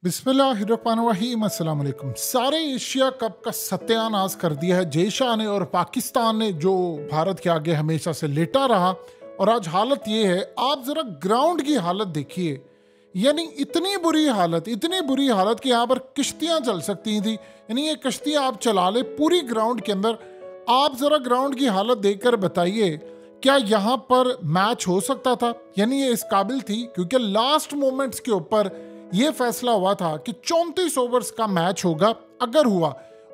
बिस्मिल्लाहिर्रहमानिर्रहीम, अस्सलाम वालेकुम। सारे एशिया कप का सत्यानाश कर दिया है जय शाह ने और पाकिस्तान ने, जो भारत के आगे हमेशा से लेटा रहा। और आज हालत ये है, आप जरा ग्राउंड की हालत देखिए, यानी इतनी बुरी हालत कि यहाँ पर किश्तियाँ चल सकती थी। यानी ये कश्तियाँ आप चला ले पूरी ग्राउंड के अंदर। आप जरा ग्राउंड की हालत देखकर बताइए, क्या यहाँ पर मैच हो सकता था? यानी ये इस काबिल थी, क्योंकि लास्ट मोमेंट्स के ऊपर ये फैसला हुआ था कि 34 ओवर्स का मैच होगा। अगर हुआ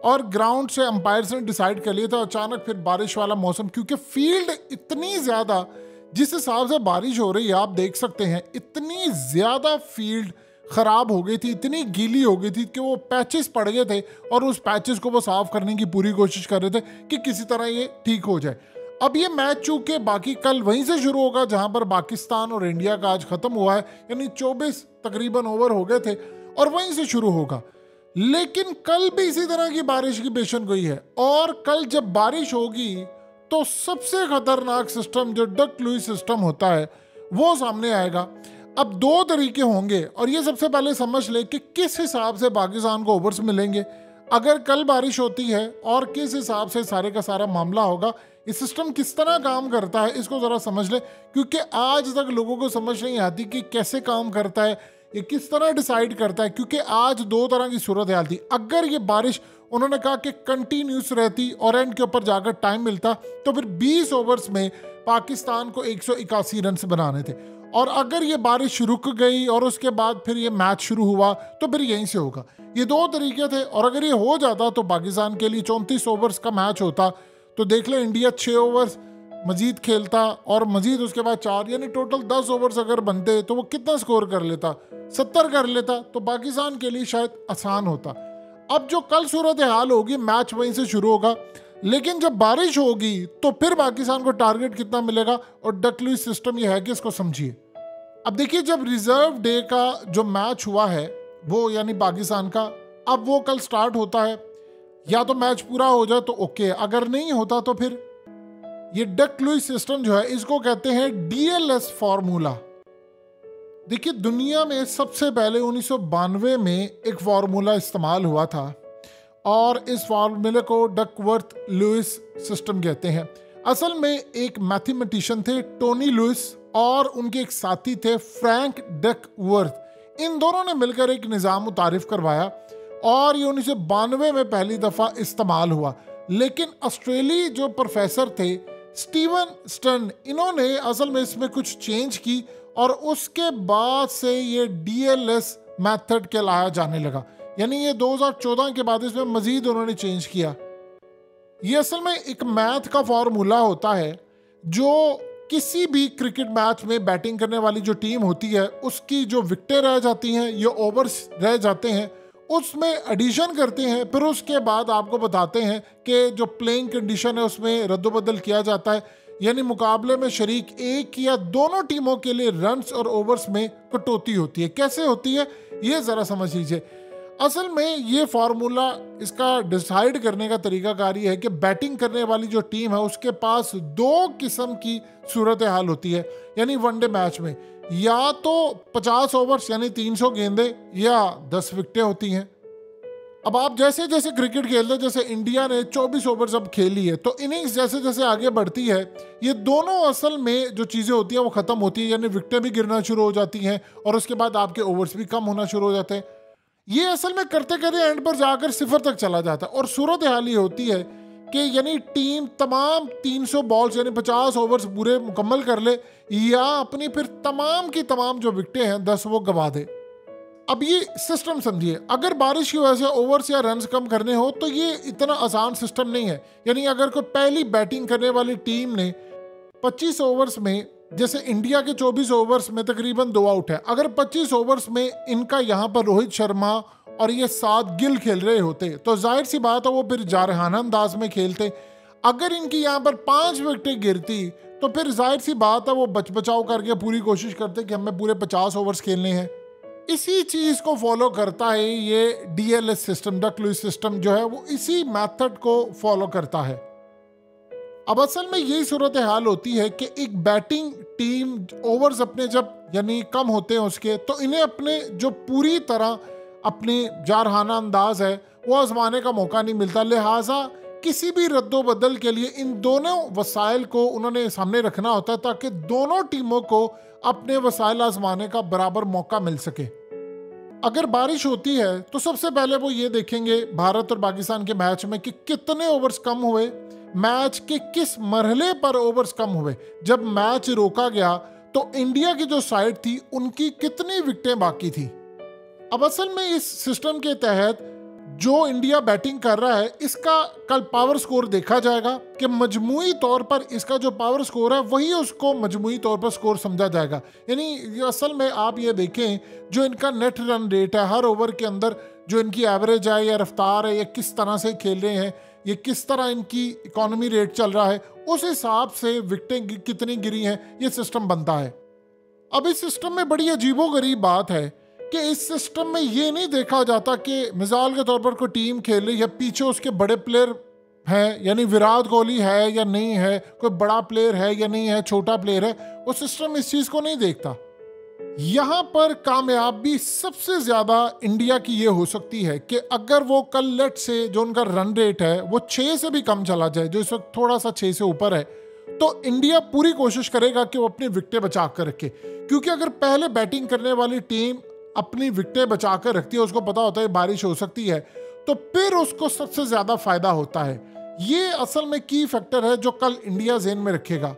और ग्राउंड से अंपायर्स ने डिसाइड कर लिया था, अचानक फिर बारिश वाला मौसम, क्योंकि फील्ड इतनी ज्यादा, जिस हिसाब से बारिश हो रही है आप देख सकते हैं, इतनी ज्यादा फील्ड खराब हो गई थी, इतनी गीली हो गई थी कि वो पैचेस पड़ गए थे और उस पैचेस को वो साफ करने की पूरी कोशिश कर रहे थे कि किसी तरह ये ठीक हो जाए। अब ये मैच चूंकि बाकी कल वहीं से शुरू होगा जहां पर पाकिस्तान और इंडिया का आज खत्म हुआ है, यानी 24 तकरीबन ओवर हो गए थे और वहीं से शुरू होगा। लेकिन कल भी इसी तरह की बारिश की पेशन गोई है और कल जब बारिश होगी तो सबसे खतरनाक सिस्टम जो डक लुईस सिस्टम होता है वो सामने आएगा। अब दो तरीके होंगे और ये सबसे पहले समझ ले कि किस हिसाब से पाकिस्तान को ओवर्स मिलेंगे अगर कल बारिश होती है और किस हिसाब से सारे का सारा मामला होगा। ये सिस्टम किस तरह काम करता है इसको ज़रा समझ ले, क्योंकि आज तक लोगों को समझ नहीं आती कि कैसे काम करता है, ये किस तरह डिसाइड करता है। क्योंकि आज दो तरह की सूरत हाल थी। अगर ये बारिश उन्होंने कहा कि कंटिन्यूस रहती और एंड के ऊपर जाकर टाइम मिलता तो फिर 20 ओवर्स में पाकिस्तान को 181 रन बनाने थे। और अगर ये बारिश रुक गई और उसके बाद फिर ये मैच शुरू हुआ तो फिर यहीं से होगा। ये दो तरीके थे और अगर ये हो जाता तो पाकिस्तान के लिए 34 ओवर्स का मैच होता। तो देख ले, इंडिया 6 ओवर्स मजीद खेलता और मजीद उसके बाद 4, यानी टोटल 10 ओवर्स अगर बनते तो वो कितना स्कोर कर लेता, 70 कर लेता, तो पाकिस्तान के लिए शायद आसान होता। अब जो कल सूरत हाल होगी, मैच वहीं से शुरू होगा, लेकिन जब बारिश होगी तो फिर पाकिस्तान को टारगेट कितना मिलेगा और डक लुईस सिस्टम ये है कि इसको समझिए। अब देखिए, जब रिजर्व डे का जो मैच हुआ है वो यानी पाकिस्तान का, अब वो कल स्टार्ट होता है, या तो मैच पूरा हो जाए तो ओके, अगर नहीं होता तो फिर ये डक लुईस सिस्टम जो है इसको कहते हैं डीएलएस फॉर्मूला। देखिए, दुनिया में सबसे पहले 1992 में एक फॉर्मूला इस्तेमाल हुआ था और इस फॉर्मूले को डकवर्थ लुईस सिस्टम कहते हैं। असल में एक मैथमेटिशियन थे टोनी लुईस और उनके एक साथी थे फ्रैंक डकवर्थ। इन दोनों ने मिलकर एक निज़ाम मुतारिफ करवाया और ये 1992 में पहली दफ़ा इस्तेमाल हुआ। लेकिन ऑस्ट्रेली जो प्रोफेसर थे स्टीवन स्टर्न, इन्होंने असल में इसमें कुछ चेंज की और उसके बाद से ये डीएलएस मेथड कहलाया जाने लगा। यानी ये 2014 के बाद इसमें मजीद उन्होंने चेंज किया। ये असल में एक मैथ का फॉर्मूला होता है जो किसी भी क्रिकेट मैच में बैटिंग करने वाली जो टीम होती है उसकी जो विकेटें रह जाती हैं या ओवर्स रह जाते हैं उसमें एडिशन करते हैं, फिर उसके बाद आपको बताते हैं कि जो प्लेइंग कंडीशन है उसमें रद्दोबदल किया जाता है। यानी मुकाबले में शरीक एक या दोनों टीमों के लिए रन्स और ओवर्स में कटौती होती है। कैसे होती है ये ज़रा समझ लीजिए। असल में ये फार्मूला, इसका डिसाइड करने का तरीकाकार ये है कि बैटिंग करने वाली जो टीम है उसके पास दो किस्म की सूरत हाल होती है। यानी वनडे मैच में या तो 50 ओवर्स यानी 300 गेंदे या 10 विकेटें होती हैं। अब आप जैसे जैसे क्रिकेट खेलते, जैसे इंडिया ने 24 ओवर्स अब खेली है, तो इनिंग्स जैसे जैसे आगे बढ़ती है ये दोनों असल में जो चीज़ें होती हैं वो ख़त्म होती है, यानी विकेटें भी गिरना शुरू हो जाती हैं और उसके बाद आपके ओवर्स भी कम होना शुरू हो जाते हैं। ये असल में करते करते एंड पर जाकर 0 तक चला जाता है और सूरत हाल ये होती है कि यानी टीम तमाम 300 बॉल्स यानी 50 ओवर्स पूरे मुकम्मल कर ले या अपनी फिर तमाम की तमाम जो विकेटें हैं 10 वो गवा दे। अब ये सिस्टम समझिए, अगर बारिश की वजह से ओवर्स या रन्स कम करने हो तो ये इतना आसान सिस्टम नहीं है। यानी अगर कोई पहली बैटिंग करने वाली टीम ने 25 ओवर्स में, जैसे इंडिया के 24 ओवर्स में तकरीबन 2 आउट है, अगर 25 ओवर्स में इनका यहाँ पर रोहित शर्मा और ये 7 गिल खेल रहे होते तो जाहिर सी बात है वो फिर जारहाना अंदाज में खेलते। अगर इनकी यहाँ पर 5 विकेटें गिरती तो फिर जाहिर सी बात है वो बचाव करके पूरी कोशिश करते कि हमें पूरे 50 ओवर्स खेलने हैं। इसी चीज़ को फॉलो करता है ये DLS system, Duck Lewis system जो है वो इसी मेथड को फॉलो करता है। अब असल में यही सूरत हाल होती है कि एक बैटिंग टीम ओवर्स अपने जब यानी कम होते हैं उसके, तो इन्हें अपने जो पूरी तरह अपनी जारहाना अंदाज है वो आजमाने का मौका नहीं मिलता। लिहाजा किसी भी रद्दोबदल के लिए इन दोनों वसाइल को उन्होंने सामने रखना होता है ताकि दोनों टीमों को अपने वसाइल आजमाने का बराबर मौका मिल सके। अगर बारिश होती है तो सबसे पहले वो ये देखेंगे भारत और पाकिस्तान के मैच में कि कितने ओवर्स कम हुए, मैच के किस मरहले पर ओवर्स कम हुए। जब मैच रोका गया तो इंडिया की जो साइड थी उनकी कितनी विकेटें बाकी थी। अब असल में इस सिस्टम के तहत जो इंडिया बैटिंग कर रहा है इसका कल पावर स्कोर देखा जाएगा कि मजमूई तौर पर इसका जो पावर स्कोर है वही उसको मजमूई तौर पर स्कोर समझा जाएगा। यानी असल में आप ये देखें जो इनका नेट रन रेट है हर ओवर के अंदर, जो इनकी एवरेज है या रफ्तार है या किस तरह से खेल रहे हैं, ये किस तरह इनकी इकोनॉमी रेट चल रहा है, उस हिसाब से विकेटें कितनी गिरी हैं ये सिस्टम बनता है। अब इस सिस्टम में बड़ी अजीबोगरीब बात है कि इस सिस्टम में ये नहीं देखा जाता कि मिसाल के तौर पर कोई टीम खेले या पीछे उसके बड़े प्लेयर हैं, यानी विराट कोहली है या नहीं है, कोई बड़ा प्लेयर है या नहीं है, छोटा प्लेयर है, वो सिस्टम इस चीज़ को नहीं देखता। यहाँ पर कामयाबी सबसे ज़्यादा इंडिया की ये हो सकती है कि अगर वो कल लेट से जो उनका रन रेट है वो 6 से भी कम चला जाए, जो इस वक्त थोड़ा सा 6 से ऊपर है, तो इंडिया पूरी कोशिश करेगा कि वो अपनी विकेटें बचा कर रखे। क्योंकि अगर पहले बैटिंग करने वाली टीम अपनी विकेटें बचा कर रखती है, उसको पता होता है बारिश हो सकती है, तो फिर उसको सबसे ज्यादा फायदा होता है। ये असल में की फैक्टर है जो कल इंडिया ज़हन में रखेगा।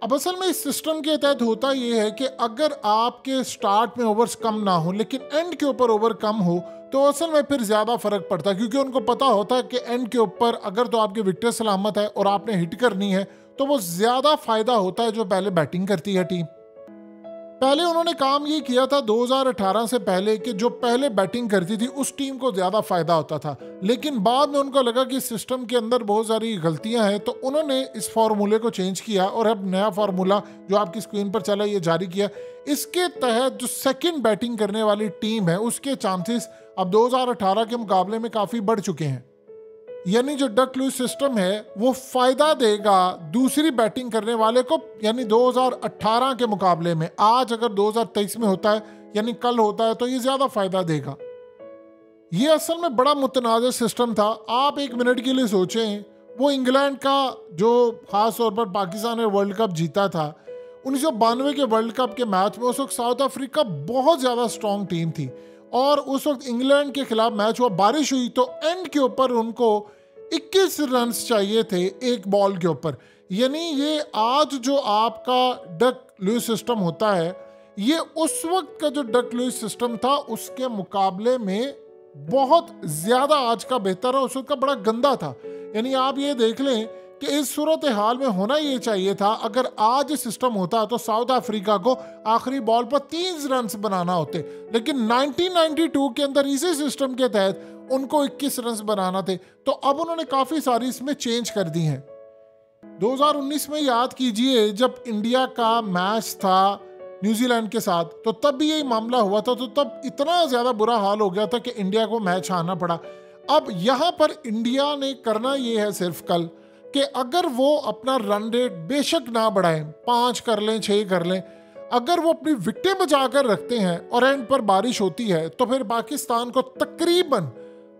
अब असल में इस सिस्टम के तहत होता ये है कि अगर आपके स्टार्ट में ओवर्स कम ना हो लेकिन एंड के ऊपर ओवर कम हो तो असल में फिर ज़्यादा फर्क पड़ता है, क्योंकि उनको पता होता है कि एंड के ऊपर अगर तो आपकी विकेट सलामत है और आपने हिट करनी है तो वो ज़्यादा फायदा होता है जो पहले बैटिंग करती है टीम। पहले उन्होंने काम ये किया था 2018 से पहले कि जो पहले बैटिंग करती थी उस टीम को ज़्यादा फायदा होता था, लेकिन बाद में उनको लगा कि सिस्टम के अंदर बहुत सारी गलतियां हैं तो उन्होंने इस फार्मूले को चेंज किया और अब नया फार्मूला जो आपकी स्क्रीन पर चला ये जारी किया। इसके तहत जो सेकंड बैटिंग करने वाली टीम है उसके चांसेस अब 2018 के मुकाबले में काफ़ी बढ़ चुके हैं। यानी जो डक लुईस सिस्टम है वो फायदा देगा दूसरी बैटिंग करने वाले को, यानी 2018 के मुकाबले में। आज अगर 2023 में होता है यानी कल होता है तो ये ज्यादा फायदा देगा। ये असल में बड़ा मुतनाज़ सिस्टम था। आप एक मिनट के लिए सोचें, वो इंग्लैंड का जो खास तौर पर पाकिस्तान ने वर्ल्ड कप जीता था 1992 के वर्ल्ड कप के मैच में, उस वक्त साउथ अफ्रीका बहुत ज्यादा स्ट्रॉन्ग टीम थी और उस वक्त इंग्लैंड के खिलाफ मैच हुआ, बारिश हुई तो एंड के ऊपर उनको 21 रन चाहिए थे एक बॉल के ऊपर। यानी ये आज जो आपका डक लुईस सिस्टम होता है ये उस वक्त का जो डक लुईस सिस्टम था उसके मुकाबले में बहुत ज्यादा आज का बेहतर है, उस वक्त का बड़ा गंदा था। यानी आप ये देख लें कि इस सूरत हाल में होना ये चाहिए था, अगर आज सिस्टम होता तो साउथ अफ्रीका को आखिरी बॉल पर 3 रन बनाना होते, लेकिन 1992 के अंदर इसी सिस्टम के तहत उनको 21 रन बनाना थे। तो अब उन्होंने काफ़ी सारी इसमें चेंज कर दी हैं। 2019 में याद कीजिए जब इंडिया का मैच था न्यूजीलैंड के साथ तो तब भी यही मामला हुआ था, तो तब इतना ज़्यादा बुरा हाल हो गया था कि इंडिया को मैच हारना पड़ा। अब यहाँ पर इंडिया ने करना ये है सिर्फ कल कि अगर वो अपना रन रेट बेशक ना बढ़ाएं, 5 कर लें 6 कर लें, अगर वो अपनी विकेटें बचा कर रखते हैं और एंड पर बारिश होती है तो फिर पाकिस्तान को तकरीबन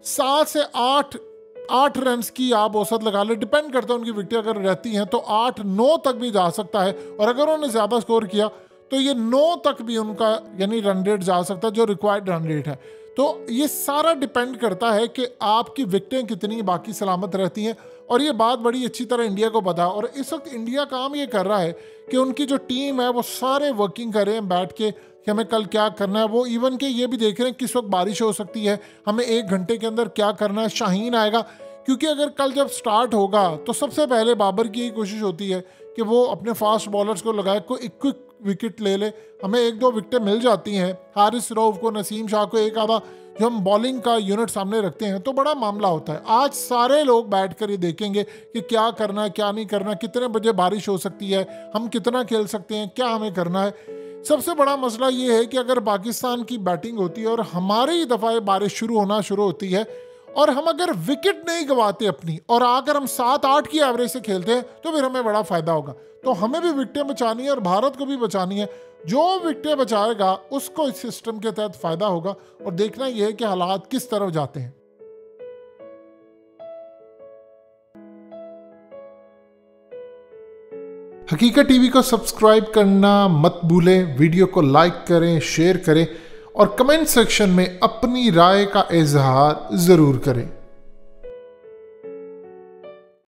7 से 8 रन की आप औसत लगा ले, डिपेंड करता है उनकी विकेटें अगर रहती हैं तो 8-9 तक भी जा सकता है, और अगर उन्होंने ज़्यादा स्कोर किया तो ये 9 तक भी उनका यानी रन रेट जा सकता है जो रिक्वायर्ड रन रेट है। तो ये सारा डिपेंड करता है कि आपकी विकेटें कितनी बाकी सलामत रहती हैं, और ये बात बड़ी अच्छी तरह इंडिया को पता है। और इस वक्त इंडिया काम ये कर रहा है कि उनकी जो टीम है वो सारे वर्किंग कर रहे हैं बैठ के कि हमें कल क्या करना है। वो इवन के ये भी देख रहे हैं किस वक्त बारिश हो सकती है, हमें 1 घंटे के अंदर क्या करना है। शाहीन आएगा, क्योंकि अगर कल जब स्टार्ट होगा तो सबसे पहले बाबर की यही कोशिश होती है कि वो अपने फास्ट बॉलर्स को लगाए, कोई क्विक विकेट ले ले। हमें 1-2 विकेटें मिल जाती हैं, हारिस रऊफ को, नसीम शाह को, एक आधा जो हम बॉलिंग का यूनिट सामने रखते हैं तो बड़ा मामला होता है। आज सारे लोग बैठ कर ये देखेंगे कि क्या करना है क्या नहीं करना, कितने बजे बारिश हो सकती है, हम कितना खेल सकते हैं, क्या हमें करना है। सबसे बड़ा मसला ये है कि अगर पाकिस्तान की बैटिंग होती है और हमारी दफ़ा बारिश शुरू होती है और हम अगर विकेट नहीं गवाते अपनी और अगर हम 7-8 की एवरेज से खेलते हैं तो फिर हमें बड़ा फायदा होगा। तो हमें भी विकेटें बचानी है और भारत को भी बचानी है। जो विकेटें बचाएगा उसको इस सिस्टम के तहत फायदा होगा और देखना यह है कि हालात किस तरफ जाते हैं। हकीकत टीवी को सब्सक्राइब करना मत भूलें, वीडियो को लाइक करें, शेयर करें और कमेंट सेक्शन में अपनी राय का इजहार जरूर करें।